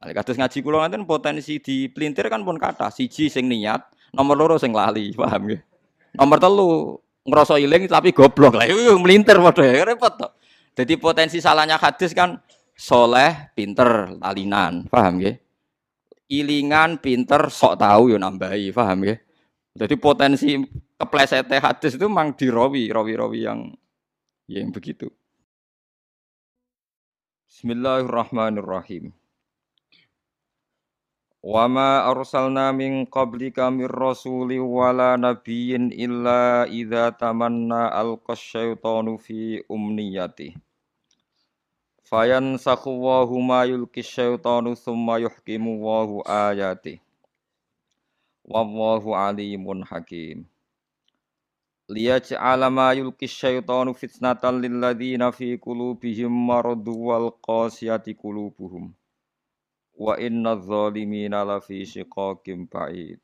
Nah, kados ngaji kula ngaten potensi dipelintir kan pun kathah. Siji sing niat, nomor loro sing lali, paham nggih. Nomor telu ngrasa iling tapi goblok lah itu melintir padha ya repot to. Jadi potensi salahnya hadis kan soleh, pinter, lalinan, paham nggih? Ilingan, pinter, sok tahu yo nambahi, paham nggih? Jadi potensi keplesete hadis itu memang dirawi, rawi-rawi yang begitu. Bismillahirrahmanirrahim. Wa ma arsalna min qablika mir rasuli wala nabiyyin illa idza tamanna alqasyaitanu fi umniyati. Fayansakhu wa huma yulqi syaitanu tsumma yuhkimu wa ayati. Wallahu alimun hakim. Liyaj'ala ma yulqi syaitanu fitnatan lil ladzina fi qulubihim maradun wal qasiyati qulubuhum. Wa innadz zalimina lafi shiqaqin ba'id.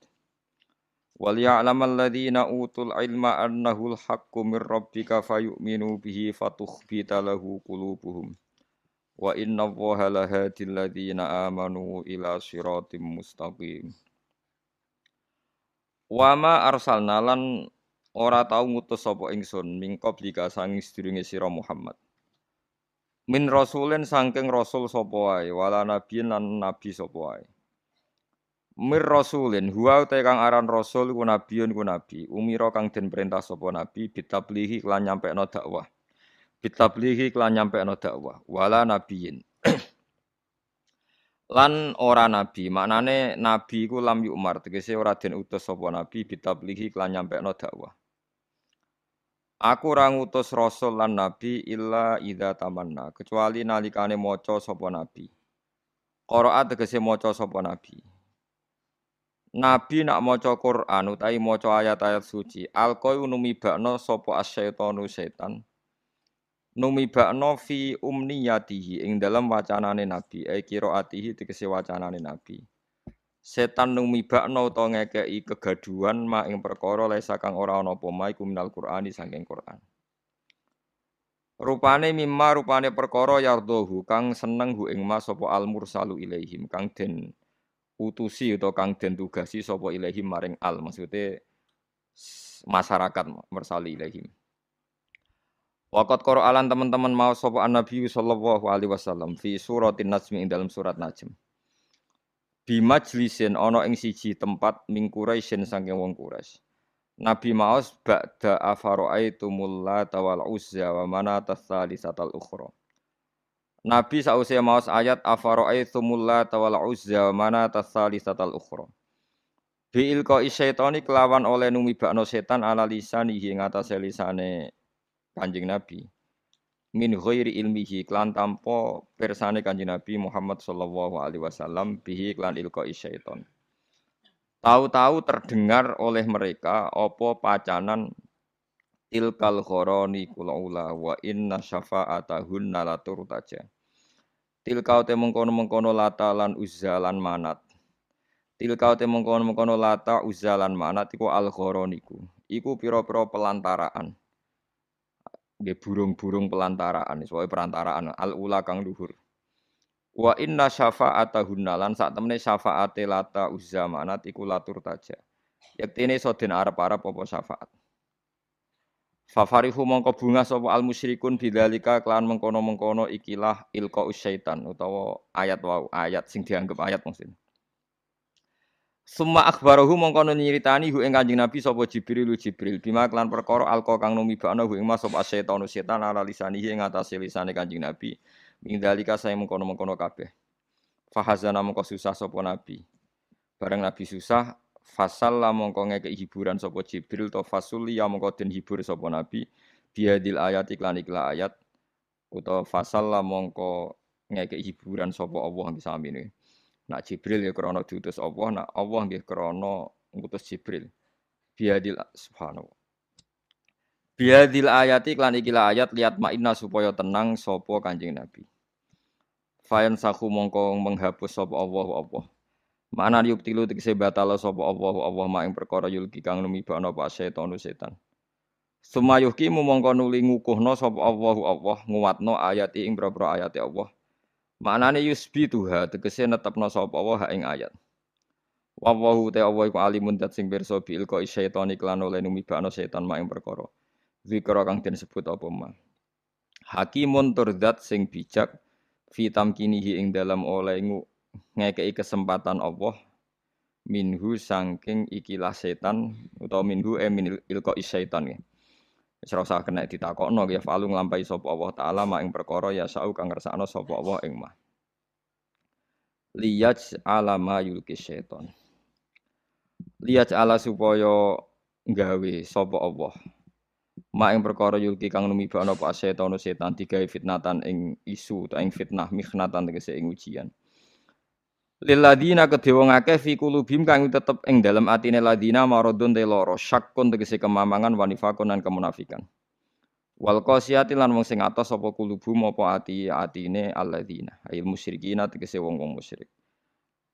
Wal ya'lamal ladzina utul ilma annahu al-haqqu mir rabbika fayu'minu bihi fatukhbita lahu qulubuhum. Wa innallaha lahadil ladzina amanu ila shiratim mustaqim. Wa ma arsalna lan ora tau ngutus sapa ingsun min qablika sanging sedurunge sira Muhammad. Min rasulin saking rasul sapa wae wala nabiyin lan nabi sapa wae. Mir rasulin huwa te kang aran rasul ku nabiyun ku nabi umira kang den perintah sapa nabi bitablihi lan nyampekno dakwah. Bitablihi lan nyampekno dakwah wala nabiyin. Lan ora nabi, maknane nabi iku lam yumar tegese ora den utus sapa nabi bitablihi lan nyampekno dakwah. Aku ora ngutus rasul lan nabi illa idza tamanna, kecuali nalikane maca sapa nabi. Qiraat tegese maca sapa nabi. Nabi nak maca Quran utawi maca ayat-ayat suci, alqoi numibakno sapa asyaitonu setan. Numibakno fi umniyatihi ing dalam wacanane nabi, qiraatihi tegese wacanane nabi. Setan numibakno utawa ngekeki kegaduhan mak ing perkara lesa kang ora ana apa ma iku minal Qur'ani saking Qur'an. Rupane perkara yardohu kang seneng hu ing ma sapa al mursalu ilaihim kang den utusi utawa kang den tugasi sapa ilaihim maring al maksude masyarakat mursali ilaihim. Waqat Qur'an teman-teman mau sapa Nabi sallallahu alaihi wasallam fi suratin Najm ing dalam surat Najm. Bi majlisin ana ing siji tempat ming Quraisyin saking wong Quraisy. Nabi maos ba'da afara'aitumul Lata wal Uzza wa manata tsalisatal ukhra. Nabi sause maos ayat afara'aitumul Lata wal Uzza wa manata tsalisatal ukhra. Bi ilqa syaitani kelawan oleh numibakno setan ala lisanihi ing atase lisane Kanjeng Nabi. Min ghairi ilmihi klan tanpa persane Kanjeng Nabi Muhammad sallallahu alaihi wasallam bihi klan ilqa syaiton. Tahu-tahu terdengar oleh mereka apa pacanan tilkal khoroni kulaula wa inna syafa'atahunna la turtaja. Tilkau te mengkono-mengkono Lata lan Uzza lan Manat. Tilkau te mengkono-mengkono Lata Uzza lan Manat iku al khoroniku. Iku pira-pira pelantaraan. Nggih burung-burung pelantaraan, soal perantaraan al-ula kang luhur. Wa inna syafa'atahunna lan sak temene syafaate Lata Uzza Manat iku latur taja. Yektene iso den arep-arep apa syafaat. Fafarihu mongko bunga sapa al musyrikun bidzalika kelan mengkono-mengkono ikilah ilqa syaitan utawa ayat wau ayat sing dianggap ayat maksud. Summa akhbarahu mongko nyiritani hu ing Kanjeng Nabi sapa Jibril bima kelan perkara alqa kang numibakno hu ing mas sapa setan setan ala lisanihi ing atase lisane Kanjeng Nabi. Mindalika saya mengkono-mengkono kabeh. Fahazana mongko susah sapa Nabi. Bareng Nabi susah, fasalla mongko ngekeki hiburan sapa Jibril to fasul ya mongko den hibur sapa Nabi biadil ayat iklan ayat utawa fasalla mongko ngekeki hiburan sapa Allah disamine. Nak Jibril ya krana diutus Allah, nak Allah nggih krana ngutus Jibril. Biadil subhanallah. Biadil ayati iklan ikilah ayat liat ma'inna supaya tenang sapa Kanjeng Nabi. Fayan sahu mongko menghapus sapa Allah. Mana yuktilu tegese batal sapa Allah mak ing perkara yulki kang numibakno apa setan. Sumayuhki mongko nuli ngukuhno sapa Allah nguwatno ayati ing boro-boro ayate Allah. Maknane yusbituha tegese netepno sapa Allah ing ayat. Wallahu ta Allah iku alimun dat sing pirsa bil ko syaitan iklan oleh numibano setan mak ing perkara. Zikra kang den sebut apa ma. Hakimun turdat sing bijak fitam kinihi ing dalam oleh ngekei kesempatan Allah minhu sangking ikilah setan utawa minhu min ilqa syaitan ya. Wis ora usah kena ditakokno ya falu nglampahi sapa Allah taala mak ing perkara ya sau kang ngersakno sapa Allah ing mah. Liyaj alama yulki syaitan. Liyaj ala supaya nggawe sapa Allah. Mak ing perkara yulki kang numibakno apa setan digawe fitnatan ing isu ta ing fitnah mikhnatan tegese ing ujian. Lil ladina kedhe wong akeh fi kulubim kang tetep ing dalem atine ladina maradun te lara syakkun tegese kemamangan wanifakun lan kemunafikan. Wal qasiyati lan wong sing atos apa kulubum apa atine alladzina ayil musyrikina tegese wong-wong musyrik.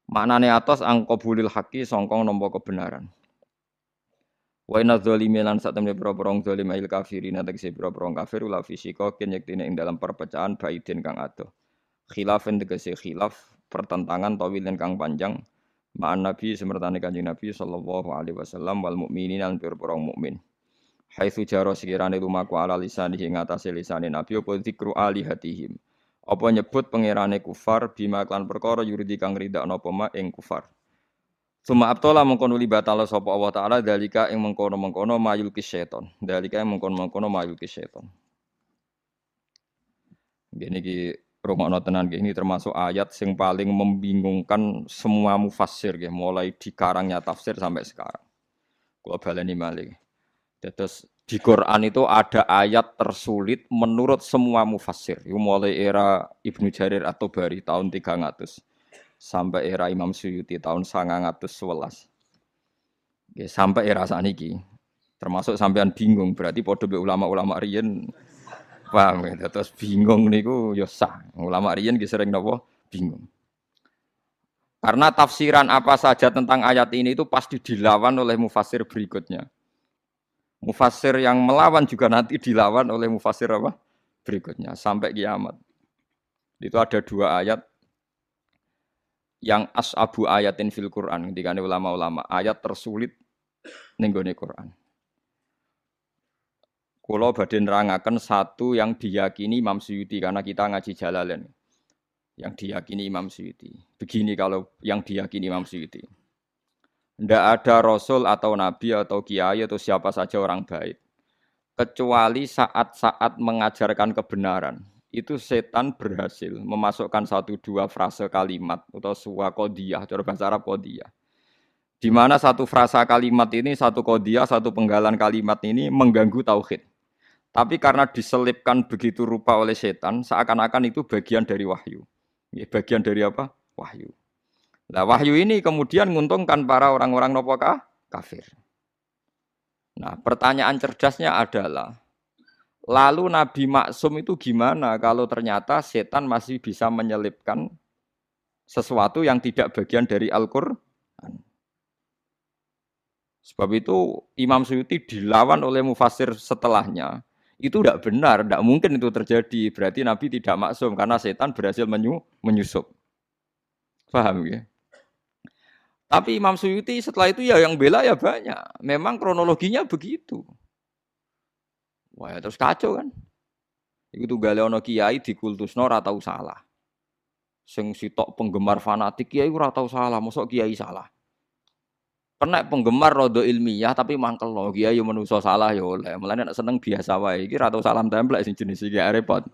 Maknane atos angkabulil haqi sangka nampa kebenaran. Wa inna dzalimin lan satemene pira-pira zalim ail kafirin tegese pira-pira kafir la fisika ken yektine ing dalam perpecahan baidin kang adoh. Khilafin tegese khilaf pertentangan tawilen kang panjang ma'an nabi semertane kanjeng Nabi sallallahu alaihi wasallam wal mukminin lan pira-pira mukmin. Haitsu jaro sekirane lumaku ala lisan ing atase lisane nabi apa zikru alihatihim. Apa nyebut pangerane kufar bima klan perkara yuridi kang ridakno apa ma ing kufar. Suma abtola mengkono li batala sapa Allah taala dalika ing mengkono-mengkono mayul ki setan. Dalika ing mengkono-mengkono mayul ki setan. Gini ki rungokno tenan ini termasuk ayat sing paling membingungkan semua mufassir nggih mulai dikarangnya tafsir sampai sekarang. Kula baleni malih. Terus di Quran itu ada ayat tersulit menurut semua mufassir. Itu mulai era Ibnu Jarir atau Bari tahun 300 sampai era Imam Suyuti tahun 911. Ya, sampai era sakniki. Termasuk sampean bingung berarti padha be ulama-ulama riyen paham ya. Terus bingung niku ya sah. Ulama riyen ki sering napa bingung. Karena tafsiran apa saja tentang ayat ini itu pasti dilawan oleh mufassir berikutnya. Mufassir yang melawan juga nanti dilawan oleh mufassir apa? Berikutnya sampai kiamat. Itu ada 2 ayat yang as'abu ayatin fil Quran ketika ulama-ulama ayat tersulit ning gone Quran. Kula badhe nerangaken satu yang diyakini Imam Suyuti karena kita ngaji Jalalain. Yang diyakini Imam Suyuti. Begini kalau yang diyakini Imam Suyuti. Tidak ada rasul atau nabi atau kiai atau siapa saja orang baik kecuali saat-saat mengajarkan kebenaran itu setan berhasil memasukkan 1-2 frase kalimat atau sebuah qodiyah, cara bahasa Arab qodiyah. Di mana satu frasa kalimat ini, satu qodiyah, satu penggalan kalimat ini mengganggu tauhid. Tapi karena diselipkan begitu rupa oleh setan, seakan-akan itu bagian dari wahyu. Bagian dari apa? Wahyu. Nah, wahyu ini kemudian menguntungkan para orang-orang nopokah kafir. Nah, pertanyaan cerdasnya adalah, lalu Nabi Maksum itu gimana kalau ternyata setan masih bisa menyelipkan sesuatu yang tidak bagian dari Al-Qur'an? Sebab itu Imam Suyuti dilawan oleh mufassir setelahnya. Itu tidak benar, tidak mungkin itu terjadi. Berarti Nabi tidak maksum karena setan berhasil menyusup. Paham ya? Tapi Imam Suyuti setelah itu ya yang bela ya banyak. Memang kronologinya begitu. Wah, ya terus kacau kan? Iku tunggale ana kiai dikultusno ora tau salah. Sing sitok penggemar fanatik kiai ora tau salah, mosok kiai salah. Kena penggemar rodo ilmiah tapi mangkel lo kiai yo menungso salah yo oleh. Mulane nek seneng biasa wae. Iki ora tau salam templek sing jenis iki repot.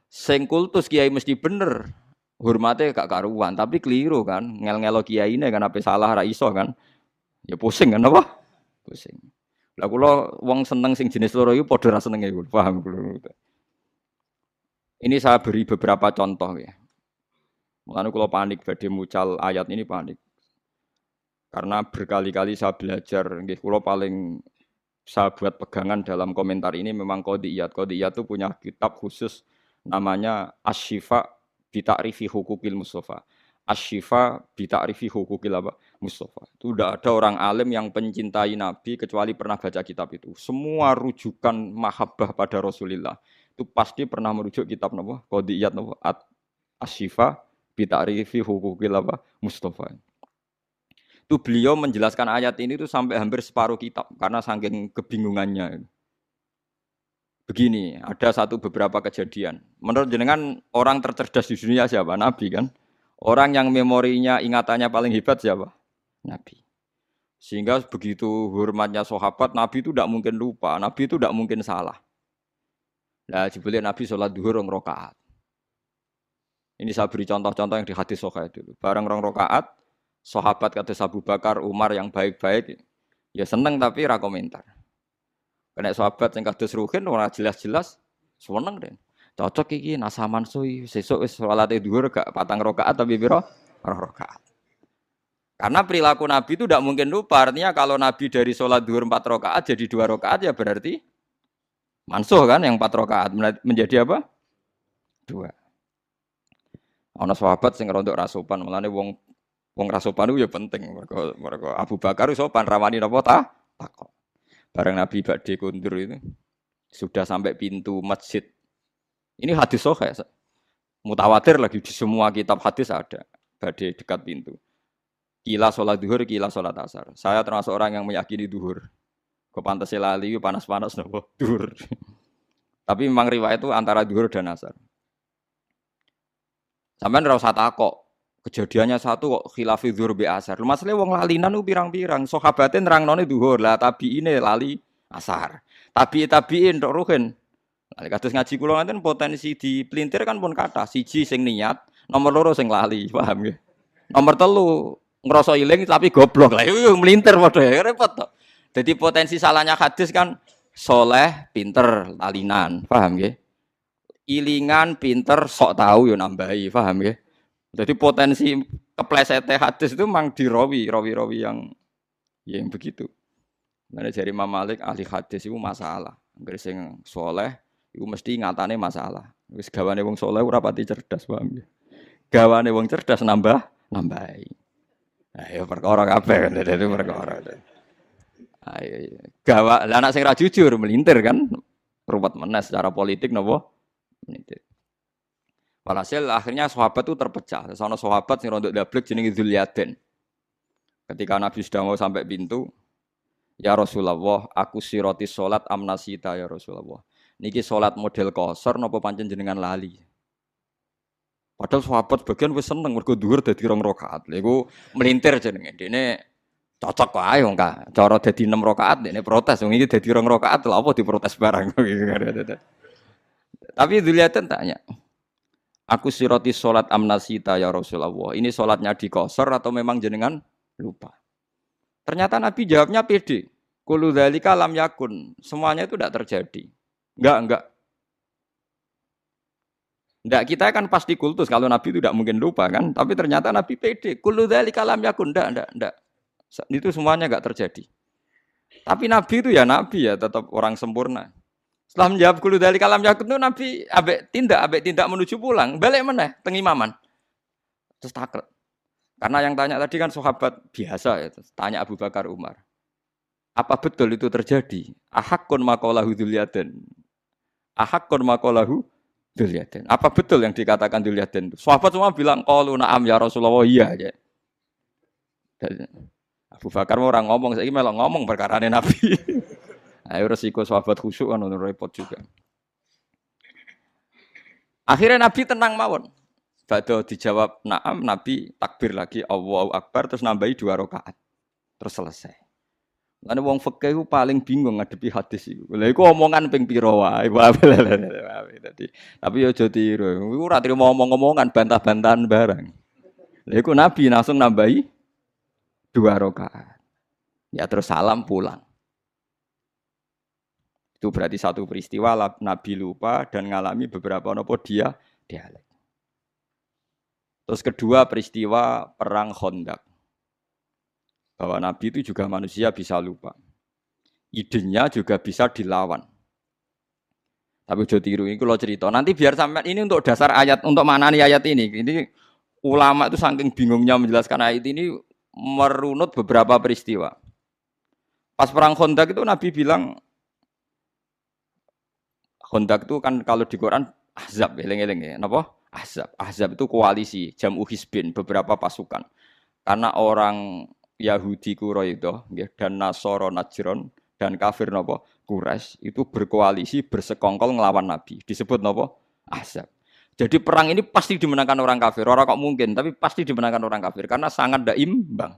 Sing kultus kiai mesti bener. Hormatnya gak karuan, tapi keliru kan, ngel-ngelo kiai ini kan apa salah ra iso kan, ya pusing kan apa? Pusing. Lah kula wong seneng sing jenis loro iku padha ra senenge, paham kula. Ini saya beri beberapa contoh ya. Mulane kula panik badhe mucal ayat ini panik. Karena berkali-kali saya belajar, nggih kula paling saya buat pegangan dalam komentar ini memang Qodiyat. Qodiyat itu punya kitab khusus namanya Asy-Syifa bita'rifi hukukil Mustafa. Asy-Syifa bita'rifi hukukil apa? Mustafa. Itu tidak ada orang alim yang pencintai Nabi kecuali pernah baca kitab itu. Semua rujukan mahabbah pada Rasulullah itu pasti pernah merujuk kitab napa? Qodiyat napa? Asy-Syifa bi ta'rifi hukukil apa Mustafa. Itu beliau menjelaskan ayat ini tuh sampai hampir separuh kitab karena saking kebingungannya. Begini, ada beberapa kejadian. Menurut jenengan orang tercerdas di dunia siapa? Nabi kan? Orang yang memorinya, ingatannya paling hebat siapa? Nabi. Sehingga begitu hormatnya sahabat, Nabi itu tidak mungkin lupa, Nabi itu tidak mungkin salah. Nah, jebule Nabi sholat duhur 2 rakaat. Ini saya beri contoh-contoh yang di hadis Sahih dulu. Bareng 2 rakaat, sahabat kata Abu Bakar, Umar yang baik-baik, ya seneng tapi ra komentar. Kena sahabat yang kados Ruhin ora jelas-jelas seneng deh. Cocok iki nasaman suwi sesuk wis salate dhuwur gak 4 rakaat tapi pira? 2 rakaat. Karena perilaku Nabi itu tidak mungkin lupa. Artinya kalau Nabi dari sholat duhur 4 rakaat jadi 2 rakaat ya berarti mansuh kan yang 4 rakaat menjadi apa? 2. Ana sahabat sing rondok ra sopan, mulane wong ra sopan itu ya penting. Mergo Abu Bakar sopan rawani napa ta? Takok. Bareng Nabi badhe kundur itu sudah sampai pintu masjid. Ini hadis sahih. Mutawatir lagi di semua kitab hadis ada. Badhe dekat pintu. Kila sholat duhur, kila sholat asar. Saya termasuk orang yang meyakini duhur. Kepantasnya lali, panas-panas nopo duhur. Tapi memang riwayat itu antara duhur dan asar. Sampeyan ora usah takok. Kejadiannya satu kok khilafi duhur bi asar. Masalahnya wong lalinan ku pirang-pirang. Sahabate nerangnone duhur, lah tabiine lali asar. Tabiin tok ruhin. Lah kados ngaji kula ngaten potensi dipelintir kan pun kathah. Siji sing niat, nomor loro sing lali, paham nggih? Nomor 3 ngerasa iling tapi goblok lah itu melintir padha ya repot to. Jadi potensi salahnya hadis kan soleh, pinter, lalinan, paham nggih? Ilingan, pinter, sok tahu yo nambahi, paham nggih? Jadi potensi keplesete hadis itu memang di rawi yang begitu. Mana dari Imam Malik ahli hadis itu masalah. Angger sing soleh itu mesti ngatane masalah. Wis gawane wong soleh ora pati cerdas, paham nggih? Gawane wong cerdas nambahi. Ayo perkara kabeh kan dadi perkara. Ayo gawa lah anak sing ra jujur melintir kan ruwet meneh secara politik napa melintir. Walhasil akhirnya sahabat itu terpecah. Sono sahabat sing rondok dablek jenenge Dzulyaden. Ketika Nabi sudah mau sampai pintu, ya Rasulullah, aku siroti salat amnasita ya Rasulullah. Niki salat model kosor napa pancen jenengan lali? Padahal sahabat bagian wis seneng mergo dhuwur dadi 2 rakaat. Lha iku melintir jenenge. Dene cocok wae wong ka. Cara dadi 6 rakaat dene protes wong iki dadi 2 rakaat lha apa diprotes barang. Tapi Dzulyaden tanya. Aku siroti salat amnasita ya Rasulullah. Ini salatnya dikosor atau memang jenengan lupa? Ternyata Nabi jawabnya pede. Kullu dzalika lam yakun. Semuanya itu tidak terjadi. Enggak. Ndak kita kan pasti kultus kalau Nabi itu tidak mungkin lupa kan, tapi ternyata Nabi pede. Kullu dzalika lam yakun, ndak. Itu semuanya enggak terjadi. Tapi Nabi itu ya Nabi ya, tetap orang sempurna. Setelah menjawab kullu dzalika lam yakun itu Nabi ambek tindak menuju pulang, balik meneh teng imaman. Terus takret. Karena yang tanya tadi kan sahabat biasa ya, tanya Abu Bakar Umar. Apa betul itu terjadi? Ahakkun maqalahu Dzulyaden. Ahakkun maqalahu Dzulyaden. Apa betul yang dikatakan Dzulyaden itu? Sahabat semua bilang qalu na'am ya Rasulullah iya aja. Abu Bakar orang ngomong, saiki melok ngomong perkarane Nabi. Ayo resiko sahabat khusyuk kan repot juga. Akhirnya Nabi tenang mawon. Badhe dijawab na'am, Nabi takbir lagi Allahu Akbar terus nambahi 2 rakaat. Terus selesai. Lan wong fikih ku paling bingung ngadepi hadis iku. Lha iku omongan ping pira wae. Tapi aja tiru. Iku ora trimo omong-omongan bantah-bantahan barang. Lha iku Nabi langsung nambahi 2 rakaat. Ya terus salam pulang. Itu berarti satu peristiwa Nabi lupa dan ngalami beberapa nopo dialek. Terus kedua peristiwa perang Khandaq. Bahwa Nabi itu juga manusia bisa lupa. Idenya juga bisa dilawan. Tapi udah tiru ini kalau cerita. Nanti biar sampai ini untuk dasar ayat, untuk maknani ayat ini. Ini ulama itu saking bingungnya menjelaskan ayat ini merunut beberapa peristiwa. Pas perang Khandaq itu Nabi bilang, Khandaq itu kan kalau di Quran Ahzab, eling-eling ya. Napa? Ahzab. Ahzab itu koalisi, jam'u hizbin, beberapa pasukan. Karena orang Yahudi Quraidah dan Nasoro Najron dan kafir napa Quraisy itu berkoalisi bersekongkol ngelawan Nabi. Disebut napa? Ahzab. Jadi perang ini pasti dimenangkan orang kafir. Orang kok mungkin, tapi pasti dimenangkan orang kafir karena sangat tidak imbang.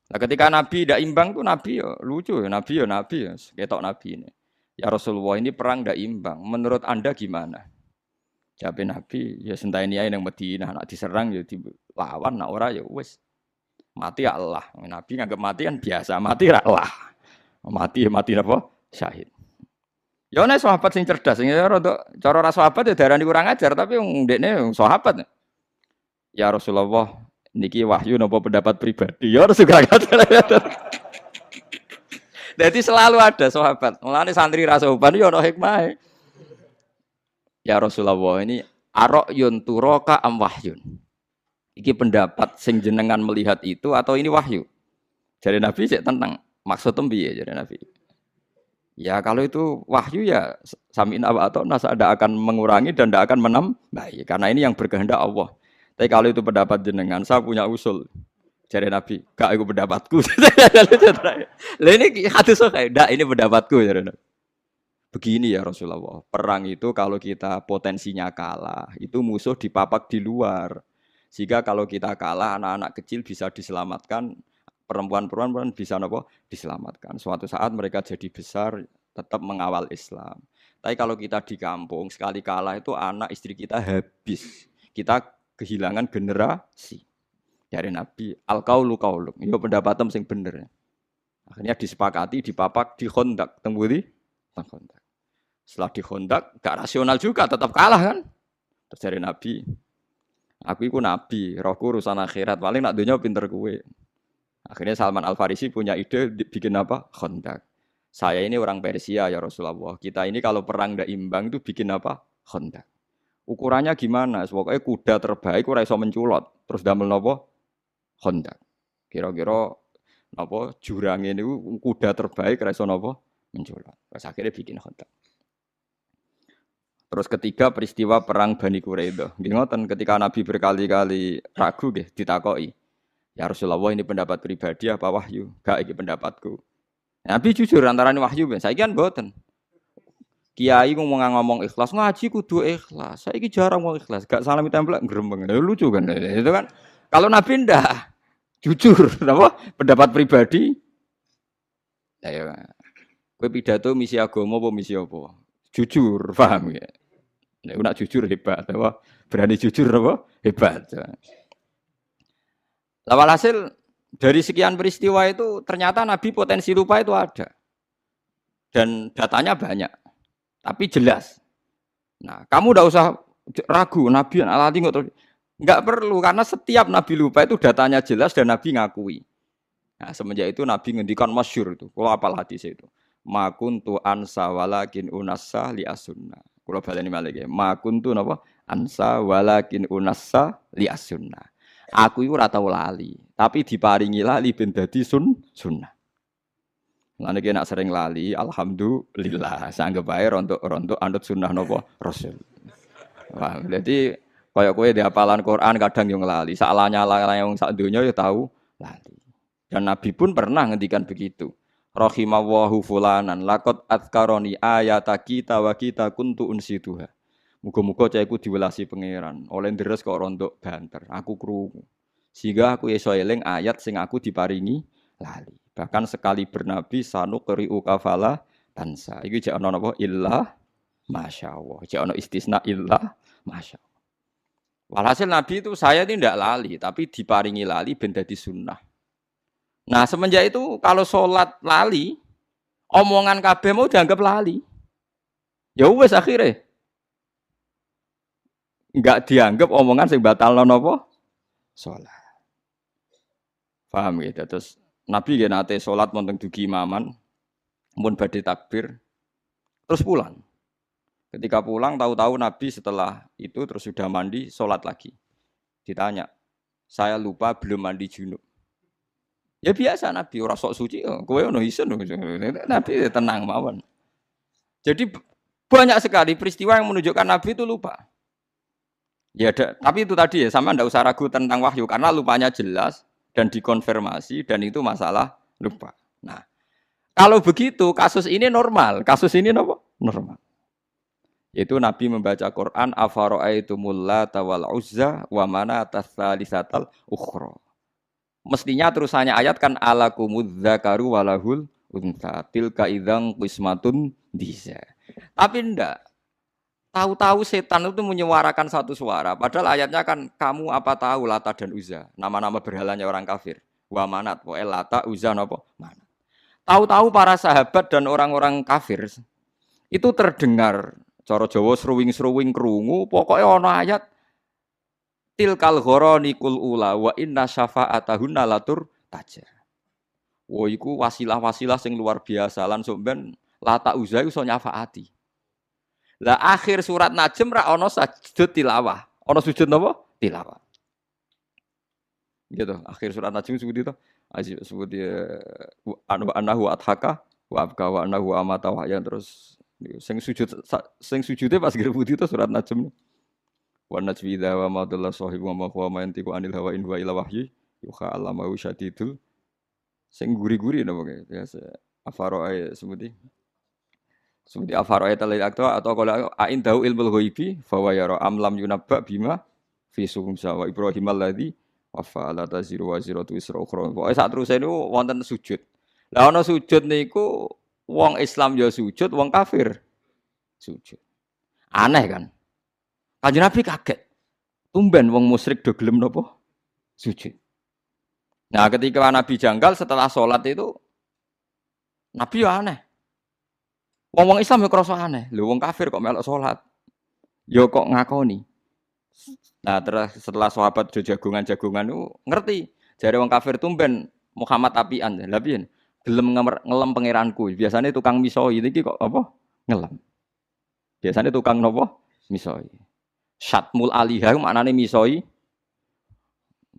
Nah, ketika Nabi tidak imbang tuh Nabi ya lucu ya Nabi ya ketok Nabi ini. Ya Rasulullah ini perang tidak imbang. Menurut Anda gimana? Jawab Nabi, ya senteni ae nang Madinah, nak diserang ya dilawan, nak ora ya wis. Mati ya Allah. Nabi nganggep mati kan biasa, mati ra Allah. Mati ya mati apa? Syahid. Ya ana sahabat sing cerdas, sing rada cara ra sahabat ya darani kurang ajar, tapi wong ndekne sahabat. Ya Rasulullah, niki wahyu napa pendapat pribadi? Ya harus kurang ajar. Jadi selalu ada sahabat. Mulane santri ra sahabat ya ana hikmah. Ya Rasulullah ini aroyun turoka am wahyun. Iki pendapat sing jenengan melihat itu atau ini wahyu? Jadi Nabi cek tentang maksudnya piye jadi Nabi. Ya kalau itu wahyu ya sami'na wa ata'na tidak akan mengurangi dan tidak akan menambah. Karena ini yang berkehendak Allah. Tapi kalau itu pendapat jenengan, saya punya usul. Jadi Nabi, gak itu pendapatku. Lah ini hadis kayak, "Ndak, ini pendapatku." Jadi Nabi. Begini ya Rasulullah, perang itu kalau kita potensinya kalah, itu musuh dipapak di luar. Sehingga kalau kita kalah, anak-anak kecil bisa diselamatkan, perempuan-perempuan bisa diselamatkan. Suatu saat mereka jadi besar, tetap mengawal Islam. Tapi kalau kita di kampung, sekali kalah itu anak istri kita habis. Kita kehilangan generasi. Dari Nabi, al-qaulu qauluk. Ya pendapatan sing bener. Akhirnya disepakati, dipapak, di Khandaq. Tembudi? Khandaq. Setelah di Khandaq, gak rasional juga, tetap kalah kan. Terus dari Nabi, aku itu Nabi, rohku urusan akhirat, paling nak dunia pinter gue. Akhirnya Salman Al-Farisi punya ide bikin apa? Khandaq. Saya ini orang Persia ya Rasulullah. Kita ini kalau perang ndak imbang itu bikin apa? Khandaq. Ukurannya gimana? Pokoknya kuda terbaik ora iso menculot. Terus damel napa? Khandaq. Kira-kira napa jurang ini kuda terbaik ora iso napa? Menculot. Terus akhirnya bikin Khandaq. Terus ketiga peristiwa perang Bani Quraidah. Nggih ngoten ketika Nabi berkali-kali ragu nggih ditakoki. Ya Rasulullah ini pendapat pribadi apa wahyu? Gak iki pendapatku. Nabi jujur antarane wahyu ben. Saiki kan mboten. Kiai ngomong ikhlas, ngaji kudu ikhlas. Saiki jarang ngomong ikhlas, gak salami templek gremeng. Lucu kan. Itu kan kalau Nabi ndak jujur apa pendapat pribadi. Ya kowe pidato misi agama apa misi apa? Jujur, paham ya? Nek nak jujur hebat, apa? Berani jujur apa? Hebat. Walhasil dari sekian peristiwa itu ternyata Nabi potensi lupa itu ada. Dan datanya banyak. Tapi jelas. Nah, kamu enggak usah ragu Nabi alati enggak perlu karena setiap Nabi lupa itu datanya jelas dan Nabi ngakui. Nah, semenjak itu Nabi ngendikan masyhur itu. Kalau apal hadis itu. Ma kuntu ansa walakin unassa li as-sunnah. Kula baleni malih nggih. Ma kuntu napa? Ansa walakin unassa li as-sunnah. Aku iku ora tau lali, tapi diparingi lali ben dadi sunnah. Lan iki nek sering lali, alhamdulillah. Sanggep bae rontok anut sunnah napa? Rasul. Wah, berarti kaya kowe di hafalan Quran kadang yo nglali. Sak lanyala wong sak donya yo tahu lali. Dan Nabi pun pernah ngendikan begitu. Rahimallahu fulanan laqad adzkaroni ayata kita wa kita kuntu unsituha. Muga-muga cahku diwelasi pangeran. Oleh deres kok rontok banter. Aku krungu. Sehingga aku iso eling ayat sing aku diparingi lali. Bahkan sekali bernabi sanu qri'u kafala tansa. Iki jek ana napa illah masyaallah. Jek ana istisna illah masyaallah. Walhasil Nabi itu saya tidak lali tapi diparingi lali ben dadi sunnah. Nah semenjak itu kalau sholat lali, omongan kabeh mau dianggap lali. Ya wes akhirnya enggak dianggap omongan sing batalno napa? Sholat. Paham gitu. Terus Nabi nggih nate sholat wonten dugi imaman, mun badhe takbir, terus pulang. Ketika pulang tahu-tahu Nabi setelah itu terus sudah mandi, sholat lagi. Ditanya, saya lupa belum mandi junub. Ya biasa Nabi ora sok suci, kowe ono isin. Nabi tenang mawon. Jadi banyak sekali peristiwa yang menunjukkan Nabi itu lupa. Ya tapi itu tadi ya sama ndak usah ragu tentang wahyu karena lupanya jelas dan dikonfirmasi dan itu masalah lupa. Nah, kalau begitu kasus ini normal. Kasus ini apa? Normal. Yaitu Nabi membaca Quran afara'aitumul lata wal uzza wa manata tsalisatal ukhra. Mestinya terusannya ayat kan alakumudz zakaru walahul untha tilka idzan qismatun diza. Tapi ndak. Tahu-tahu setan itu menyuarakan satu suara. Padahal ayatnya kan kamu apa tahu Lata dan Uzza. Nama-nama berhalanya orang kafir. Wa manat. Wa Lata, Uzza, apa? Manat. Tahu-tahu para sahabat dan orang-orang kafir itu terdengar. Cara Jawa seruwing-seruwing krungu. Pokoknya ada ayat. Tilkal ghoronikul ula wa inna syafa'atahunna latur taja. Wah iku wasilah-wasilah sing luar biasa. Langsung ben Lata Uzza iso nyafaati. Lah akhir surat Najm ra ono sujud tilawah. Ono sujud napa? Tilawah. Gitu. Akhir surat Najm sebut itu. Sebut anahu adhaka wa abka wa anahu amata wa yang terus sing sujude pas grebut itu surat Najm. Wa najwi idza wa ma dalla sahibu wa ma huwa ma yantiqu anil hawa in huwa illa wahyi yuha allamahu syadidul sing guri-guri napa ya afaro sebuti seperti afaro ayat atau kalau ain tahu ilmu ghaibi fa wa yara am lam yunabba bima fi sumsa wa ibrahim alladzi wa fa'ala taziru wa ziratu isra ukhra. Pokoke sak teruse niku wonten sujud. Lah ana sujud niku wong Islam ya sujud, wong kafir sujud. Aneh kan? Kanjeng Nabi kaget. Tumben wong musyrik do gelem napa? Sujud. Nah, ketika Nabi janggal setelah sholat itu Nabi ya aneh. Wong Islam ya krasa aneh. Lho wong kafir kok melok salat. Ya kok ngakoni. Nah, terus setelah sahabat do jagongan-jagongan itu ngerti. Jare wong kafir tumben Muhammad apian. Lah piye? Gelem ngelem pangeranku. Biasanya tukang misoi iki kok apa? Ngelem. Biasanya tukang napa? Misoi. Syatmul alihah maknane misoi.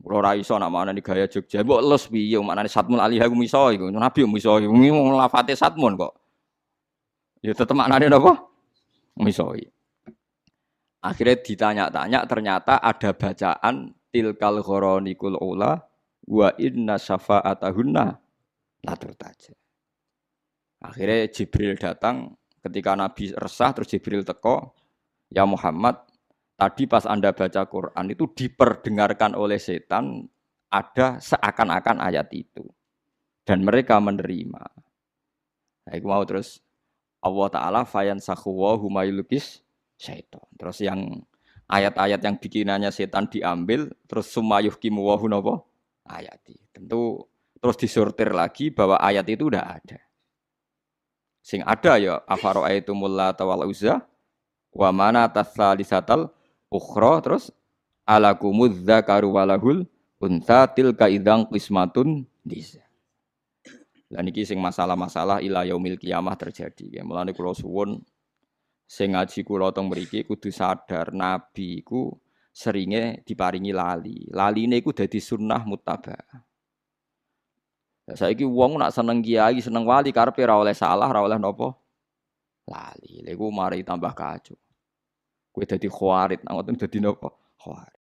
Ora iso nak maknane gaya Jogja. Mbok les piye maknane syatmul alihah misoi. Nabi misoi. Wong lafate satmun kok. Ya tetep maknanya apa? Misoi. Akhirnya ditanya-tanya ternyata ada bacaan tilkal ghoronikul ula wa inna syafa'atahunna latur taja. Akhirnya Jibril datang ketika Nabi resah terus Jibril teko, ya Muhammad, tadi pas Anda baca Quran itu diperdengarkan oleh setan ada seakan-akan ayat itu. Dan mereka menerima. Nah, aku mau terus Allah Ta'ala fayan sakhuwa humaylukis syaitan. Terus yang ayat-ayat yang bikinannya setan diambil, terus sumayuh kimuwahu napa? Ayati. Tentu terus disortir lagi bahwa ayat itu udah ada. Sing ada ya afara'aitumul lata wal uzza wa manata tsalisatal ukhra terus alakumudz zakaru walahul untha tilka idzan qismatun diza. Lah niki sing masalah-masalah ila yaumil kiamah terjadi. Ya mulane kula suwun sing ngaji kula teng mriki kudu sadar nabi iku seringe diparingi lali. Laline iku dadi sunnah muttabaah. Saiki wong nak seneng kiai, seneng wali karepe ora oleh salah, ora oleh napa? Lali. Lha iku mari tambah kacau. Kowe dadi khawarit, ngoten dadi napa? Khawarit.